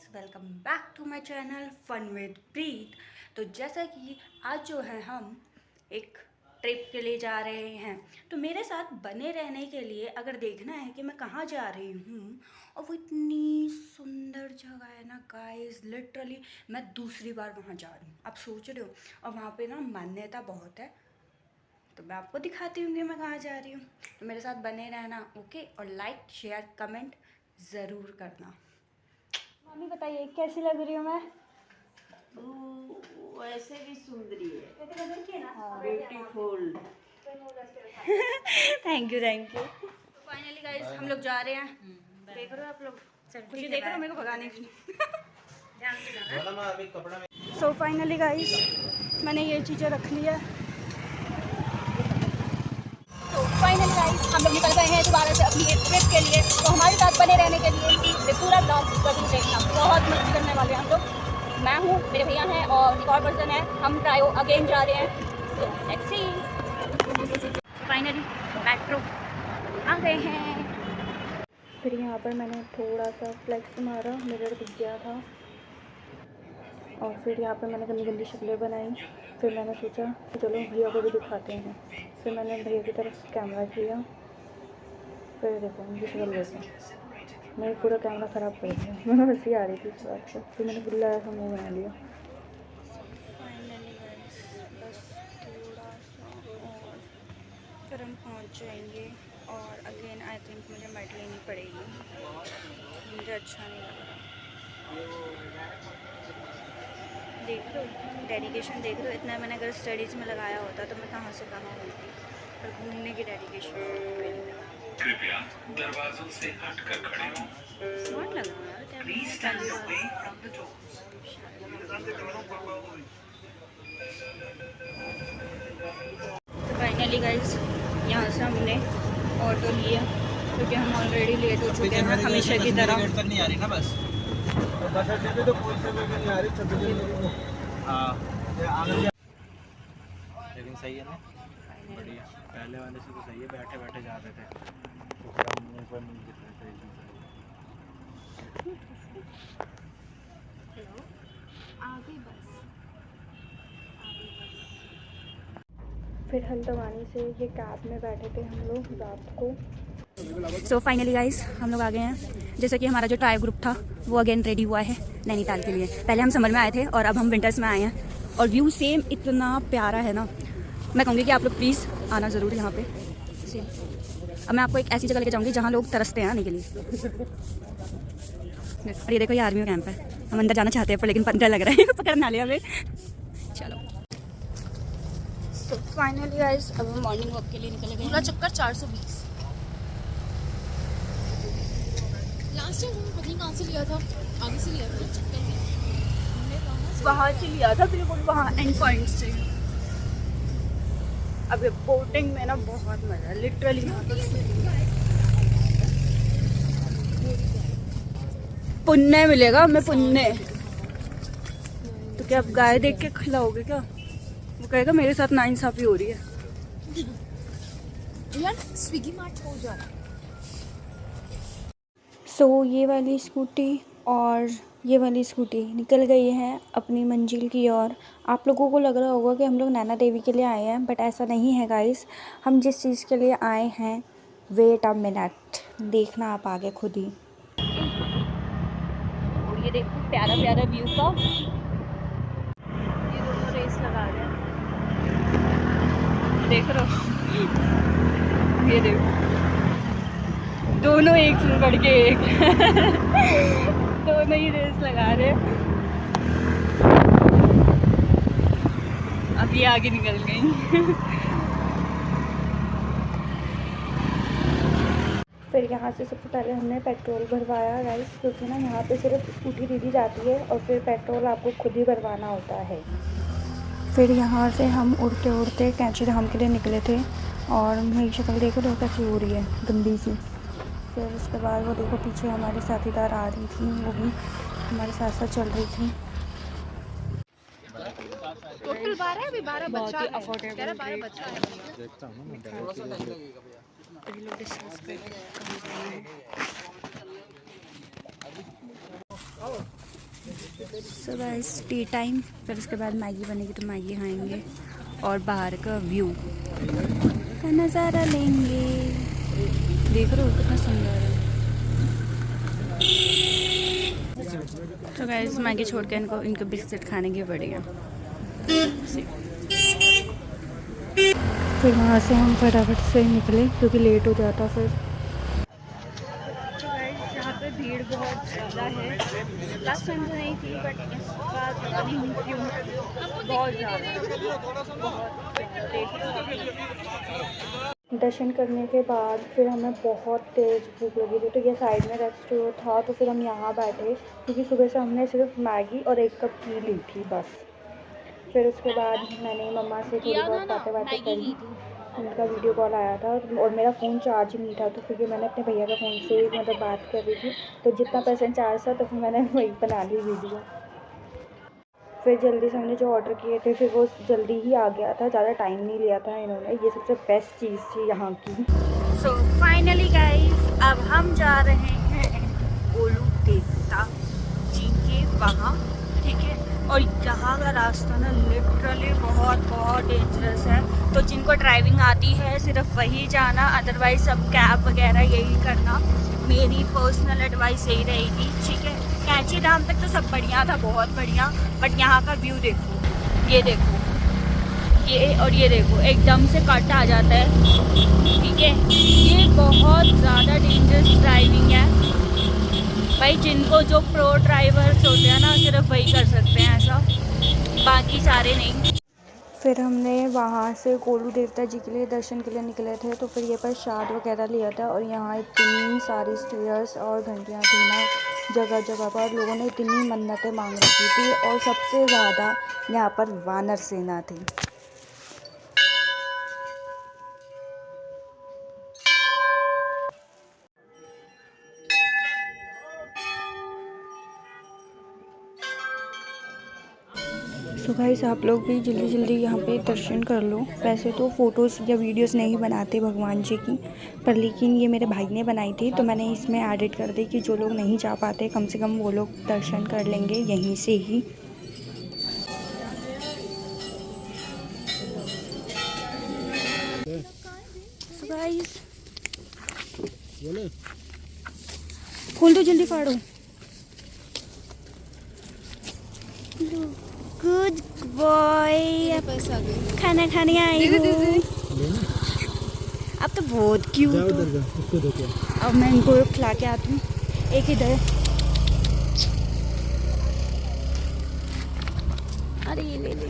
Welcome back to my channel fun with Preet. तो जैसा कि आज जो है हम एक ट्रिप के लिए जा रहे हैं, तो मेरे साथ बने रहने के लिए अगर देखना है कि मैं कहाँ जा रही हूँ, और वो इतनी सुंदर जगह है ना गाइस, लिटरली मैं दूसरी बार वहाँ जा रही हूँ। आप सोच रहे हो, और वहाँ पे ना मान्यता बहुत है, तो मैं आपको दिखाती हूँ कि मैं कहाँ जा रही हूँ। तो मेरे साथ बने रहना, ओके। और लाइक शेयर कमेंट ज़रूर करना। मम्मी बताइए कैसी लग रही हूँ मैं? वैसे भी सुंदरी है, हाँ। Beautiful. Thank you thank you. तो फाइनली गाइस हम लोग जा रहे हैं। देख रहे हो आप लोग, खुशी देख रहे हो मेरे को भगाने के लिए। सो फाइनली गाइस मैंने ये चीज़ें रख ली है। तो फाइनली गाइस हम लोग निकल गए हैं दोबारा से अपनी एक ट्रिप के लिए। तो हमारे साथ बने रहने के लिए ये पूरा ब्लॉग जरूर देखना, बहुत मस्ती करने वाले हैं हम लोग। मैं हूँ, मेरे भैया हैं और एक और पर्सन है। हम ट्रायो अगेन जा रहे हैं। तो लेट्स सी। फाइनली मेट्रो आ गए हैं। फिर यहाँ पर मैंने थोड़ा सा फ्लेक्स मारा, मिरर दिख गया था। और फिर यहाँ पर मैंने गंदी गंदी शक्लें बनाई। फिर मैंने सोचा कि चलो भैया को भी दिखाते हैं। फिर मैंने भैया की तरफ कैमरा किया। फिर देखो उनकी शक्ल देखो, मैं पूरा कैमरा ख़राब कर दिया। मैं हंसी आ रही थी इस बात पर, फिर मैंने बुल्ला ऐसा मुँह बना लिया। फाइनली बस थोड़ा सा और फिर हम पहुँच जाएंगे। और अगेन आई थिंक मुझे मेड लेनी पड़ेगी, मुझे अच्छा नहीं लग रहा। देख लो डेडिकेशन, देख लो इतना मैंने अगर स्टडीज़ में लगाया होता तो मैं कहाँ से कहाँ होती। पर घूमने की डेडिकेशन। कृपया दरवाजों से हटकर खड़े हों। स्मार्ट लग रहा है यार, Please stand away from the doors. तो फाइनली गाइस यहाँ से हमने ऑटो लिया क्योंकि हम ऑलरेडी लेट हो चुके हैं हमेशा की तरह। नहीं आ रही ना बस बस अड्डे पे तो कोई से नहीं आ रही 26 जनवरी को। हाँ लेकिन सही है ना, बढ़िया। पहले वाले से तो सही है, बैठे बैठे जा रहे थे तो पूरा मुंह पर मुंह दिख रहे थे। हेलो, आगे बस। फिर हल्द्वानी से ये कैब में बैठे थे हम लोग रात को। सो फाइनली गाइस हम लोग आ गए हैं। जैसे कि हमारा जो ट्राइब ग्रुप था वो अगेन रेडी हुआ है नैनीताल के लिए। पहले हम समर में आए थे और अब हम विंटर्स में आए हैं, और व्यू सेम इतना प्यारा है ना। मैं कहूँगी कि आप लोग प्लीज़ आना ज़रूर यहाँ पे सेम। अब मैं आपको एक ऐसी जगह लेके जाऊँगी जहाँ लोग तरसते हैं आने के लिए। और ये देखो ये आर्मी कैंप है। हम अंदर जाना चाहते हैं पर लेकिन डर लग रहा है पकड़ना लिया हमें। चलो तो फाइनली गाइस अब हम मॉर्निंग वॉक के लिए निकल गए। पूरा चक्कर 420। लास्ट टाइम हमने पता नहीं कहाँ से लिया था, आगे से लिया था ना चक्कर में। वहाँ से लिया था बिल्कुल, वहाँ एंड पॉइंट से। अब ये बोटिंग में ना बहुत मज़ा है लिटरली। यहाँ पुण्य मिलेगा हमें, पुण्य। तो क्या आप गाय देख के खिलाओगे क्या? वो कहेगा मेरे साथ नाइंसाफी हो रही है। यार स्विगी मार्ट हो जा रहा है। सो ये वाली स्कूटी और ये वाली स्कूटी निकल गई है अपनी मंजिल की ओर। आप लोगों को लग रहा होगा कि हम लोग नैना देवी के लिए आए हैं, बट ऐसा नहीं है गाइस। हम जिस चीज़ के लिए आए हैं, वेट अ मिनट, देखना आप आगे खुद ही। और ये देखो प्यारा प्यारा व्यू का, ये दोनों रेस लगा रहे हैं, देख रहे हो? ये देखो दोनों एक से बढ़ के एक दोनों ही रेस लगा रहे हैं। अब ये आगे निकल गई। फिर यहाँ से सबसे पहले हमने पेट्रोल भरवाया गाइस, क्योंकि ना यहाँ पे सिर्फ स्कूटी दे दी जाती है और फिर पेट्रोल आपको खुद ही भरवाना होता है। फिर यहाँ से हम उड़ते उड़ते कैंची धाम के लिए निकले थे, और मेरी शक्ल देखो तो कैसी हो रही है, गंदी सी। फिर उसके बाद वो देखो पीछे हमारी साथीदार आ रही थी, वो भी हमारे साथ साथ चल रही थी। टोटल 12 है, अभी 12 बचा है। कह रहा 12 बचा है। देखता हूँ मैं, थोड़ा सा टाइम लगेगा भैया। अभी लोग डिस्कस कर रहे हैं। सो गाइस टी टाइम, फिर उसके बाद मैगी बनेगी तो मैगी खाएंगे और बाहर का व्यू का नज़ारा लेंगे। देख रहे हो कितना सुंदर है। तो गाइस मैगी छोड़ के इनको बिस्किट खाने की पड़ेगा। फिर वहाँ से हम फटाफट से निकले क्योंकि लेट हो जाता फिर। तो गाइस यहाँ पे भीड़ बहुत ज़्यादा है। लास्ट टाइम तो नहीं थी बट इस बार पता नहीं क्यों बहुत ज़्यादा। दर्शन करने के बाद फिर हमें बहुत तेज़ भूख लगी थी, तो ये साइड में रेस्टोरेंट था तो फिर हम यहाँ बैठे क्योंकि सुबह से हमने सिर्फ मैगी और 1 कप टी ली थी बस। फिर उसके बाद मैंने मम्मा से थोड़ी बहुत बातें करी, उनका वीडियो कॉल आया था और मेरा फ़ोन चार्ज नहीं था तो फिर मैंने अपने भैया के फ़ोन से मतलब बात कर रही थी, तो जितना % चार्ज था तो फिर मैंने वही बना ली वीडियो। फिर जल्दी से हमने जो ऑर्डर किए थे फिर वो जल्दी ही आ गया था, ज़्यादा टाइम नहीं लिया था इन्होंने। ये सबसे बेस्ट चीज़ थी यहाँ की। सो फाइनली गाइस अब हम जा रहे हैं गोलू देवता जी के वहाँ, ठीक है। और यहाँ का रास्ता ना लिटरली बहुत डेंजरस है, तो जिनको ड्राइविंग आती है सिर्फ वही जाना, अदरवाइज सब कैब वगैरह यही करना। मेरी पर्सनल एडवाइस यही रहेगी, ठीक है। कैंची धाम तक तो सब बढ़िया था, बहुत बढ़िया, बट यहाँ का व्यू देखो, ये देखो, ये और ये देखो, एकदम से कट आ जाता है, ठीक है। ये बहुत ज़्यादा डेंजरस ड्राइविंग है भाई। जिनको जो प्रो ड्राइवर्स होते हैं ना सिर्फ वही कर सकते हैं ऐसा, बाकी सारे नहीं। फिर हमने वहाँ से गोलू देवता जी के लिए दर्शन के लिए निकले थे, तो फिर ये प्रसाद वगैरह लिया था और यहाँ इतनी सारी स्टेयर्स और घंटियाँ थी ना जगह जगह पर। लोगों ने इतनी मन्नतें मांग रखी थी और सबसे ज़्यादा यहाँ पर वानर सेना थी। तो गाइस आप लोग भी जल्दी यहाँ पे दर्शन कर लो। वैसे तो फ़ोटोज़ या वीडियोस नहीं बनाते भगवान जी की, पर लेकिन ये मेरे भाई ने बनाई थी तो मैंने इसमें एडिट कर दी कि जो लोग नहीं जा पाते कम से कम वो लोग दर्शन कर लेंगे यहीं से ही। So guys, खोल दो जल्दी, फाड़ो। गुड बॉय, खाना खाने आई हूँ। अब तो बहुत क्यूट हो। अब मैं इनको खिला के आती हूँ। एक इधर, अरे ये ले ले।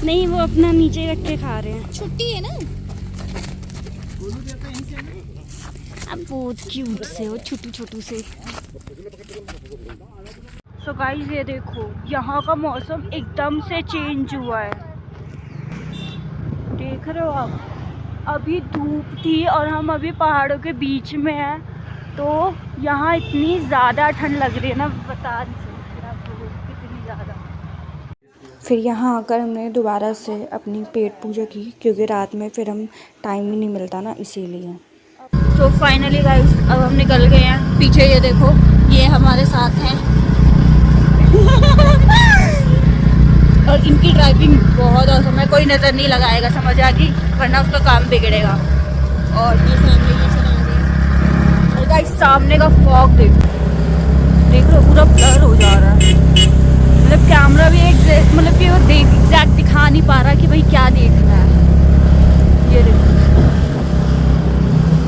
नहीं वो अपना नीचे रख के खा रहे हैं, छुट्टी है ना। अब बहुत क्यूट से हो, छोटू छोटू से। सो गाइस ये देखो यहाँ का मौसम एकदम से चेंज हुआ है, देख रहे हो आप। अभी धूप थी और हम अभी पहाड़ों के बीच में हैं, तो यहाँ इतनी ज़्यादा ठंड लग रही है ना, बता नहीं सकते आप लोगों को कितनी ज़्यादा। फिर यहाँ आकर हमने दोबारा से अपनी पेट पूजा की क्योंकि रात में फिर हम टाइम ही नहीं मिलता ना, इसीलिए। सो फाइनली गाइस अब हम निकल गए हैं। पीछे ये देखो, ये हमारे साथ हैं और इनकी ड्राइविंग बहुत औसम है, कोई नज़र नहीं लगाएगा, समझ आ गई, वरना उसका काम बिगड़ेगा। और ये सामने ये चला रहे हैं और गाइस सामने का फॉग देख लो, पूरा ब्लर हो जा रहा है। मतलब कैमरा भी मतलब कि वो एग्जैक्ट दिखा नहीं पा रहा कि भाई क्या देख रहा है। ये देखो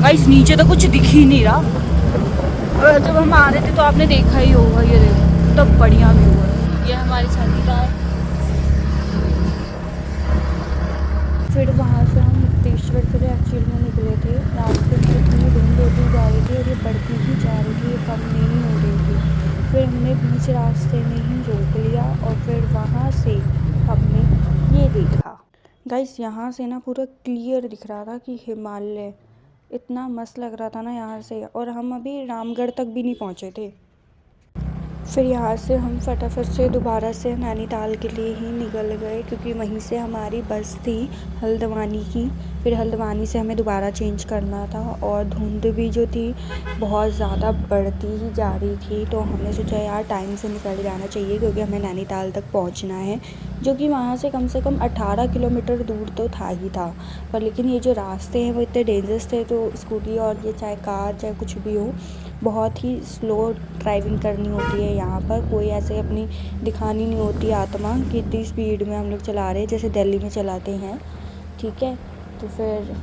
गाइस नीचे तो कुछ दिख ही नहीं रहा, और जब हम आ रहे थे तो आपने देखा ही होगा। ये देखो तब बढ़िया व्यू है। ये हमारी साथीदार। फिर वहाँ से हम मुक्तेश्वर के लिए एक्चुअल में निकले थे। रास्ते में इतनी धुंध होती जा रही थी और ये बढ़ती ही जा रही थी, ये कम नहीं हो रही थी। फिर हमने बीच रास्ते में ही रोक लिया और फिर वहाँ से हमने ये देखा गाइस, यहाँ से ना पूरा क्लियर दिख रहा था कि हिमालय, इतना मस्त लग रहा था ना यहाँ से। और हम अभी रामगढ़ तक भी नहीं पहुँचे थे। फिर यहाँ से हम फटाफट से दोबारा से नैनीताल के लिए ही निकल गए, क्योंकि वहीं से हमारी बस थी हल्द्वानी की। फिर हल्द्वानी से हमें दोबारा चेंज करना था, और धुंध भी जो थी बहुत ज़्यादा बढ़ती ही जा रही थी, तो हमने सोचा यार टाइम से निकल जाना चाहिए, क्योंकि हमें नैनीताल तक पहुँचना है, जो कि वहाँ से कम 18 किलोमीटर दूर तो था ही था। पर लेकिन ये जो रास्ते हैं वो इतने डेंजरस थे, तो स्कूटी और ये चाहे कार चाहे कुछ भी हो, बहुत ही स्लो ड्राइविंग करनी होती है। यहाँ पर कोई ऐसे अपनी दिखानी नहीं होती आत्मा कि इतनी स्पीड में हम लोग चला रहे हैं जैसे दिल्ली में चलाते हैं, ठीक है। तो फिर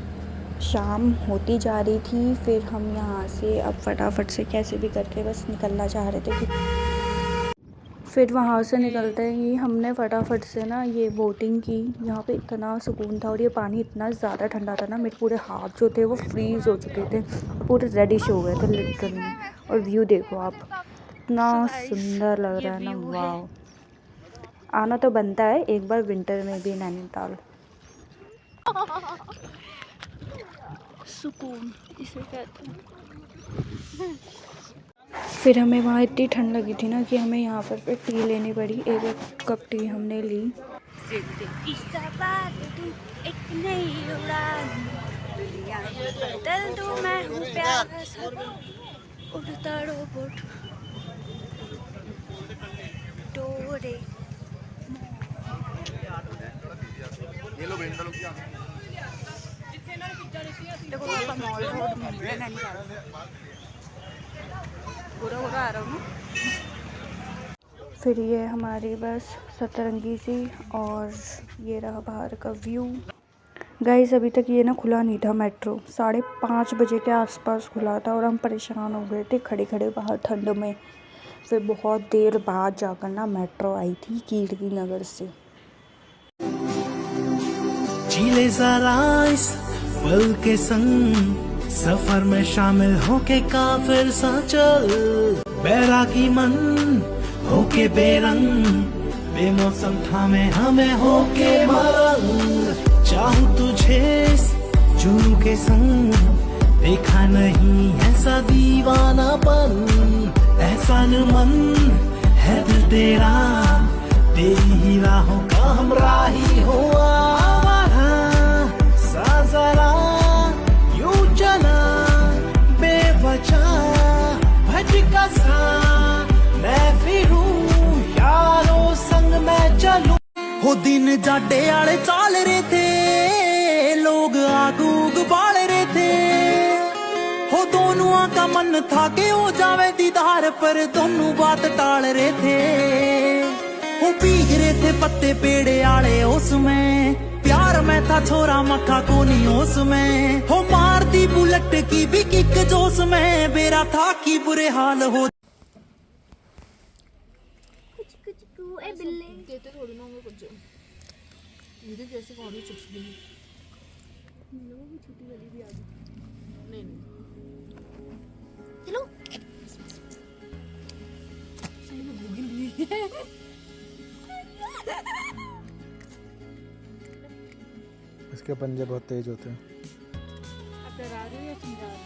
शाम होती जा रही थी, फिर हम यहाँ से अब फटाफट से कैसे भी करके बस निकलना चाह रहे थे। फिर वहाँ से निकलते ही हमने फटाफट से ना ये बोटिंग की। यहाँ पे इतना सुकून था, और ये पानी इतना ज़्यादा ठंडा था ना, मेरे पूरे हाथ जो थे वो फ्रीज़ हो चुके थे, पूरे रेडिश हो गए थे लिटरली। और व्यू देखो आप, इतना सुंदर लग रहा है ना, वाह। आना तो बनता है एक बार विंटर में भी नैनीताल। सुकून इसे कहते हैं। फिर हमें वहाँ इतनी ठंड लगी थी ना कि हमें यहाँ पर फिर टी लेनी पड़ी। एक कप टी हमने ली। फिर ये हमारी बस सतरंगी सी, और ये रहा बाहर का व्यू। गाइस अभी तक ये ना खुला नहीं था मेट्रो, 5:30 बजे के आसपास खुला था, और हम परेशान हो गए थे खड़े खड़े बाहर ठंड में। फिर बहुत देर बाद जाकर ना मेट्रो आई थी कीर्ति नगर से। जीले जरा इस पल के संग, सफर में शामिल होके काफिर सा चल, बैरागी मन होके बेरंग, बेमौसम थामे हमें होके मरंग। चाहूं तुझे इस जुनू के संग, देखा नहीं ऐसा दीवानापन, एहसान मन है दिल तेरा, तेरी ही राहों का हमराही हो आवारा सा जरा यूं चला बेवजह भटका सा मैं फिरूं यारों संग मैं चलूं। हो दिन जाडे आले चाल रहे थे, लोग आग उग बाल रहे थे, हो दोनों का मन था कि हो जावे दीदार, पर दोनों बात टाल रहे थे। हो भीग रहे थे पत्ते पेड़े आले उसमें, प्यार में था छोरा मक्खा को नहीं उसमें, हो मारती बुलेट की भी किक जोश में, बेरा था कि बुरे हाल हो। देते थोड़ी ना होंगे कुछ, मुझे जैसे कहानी चिप्स भी छोटी वाली भी आ गई। नहीं चलो सही में भूखी नहीं है। इसके पंजे बहुत तेज होते हैं, आप डरा रहे हो या समझा रहे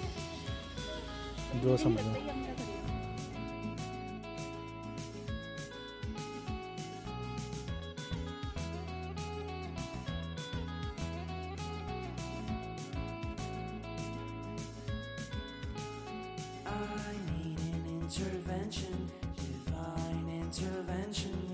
हो? जो समझो। Intervention, divine intervention.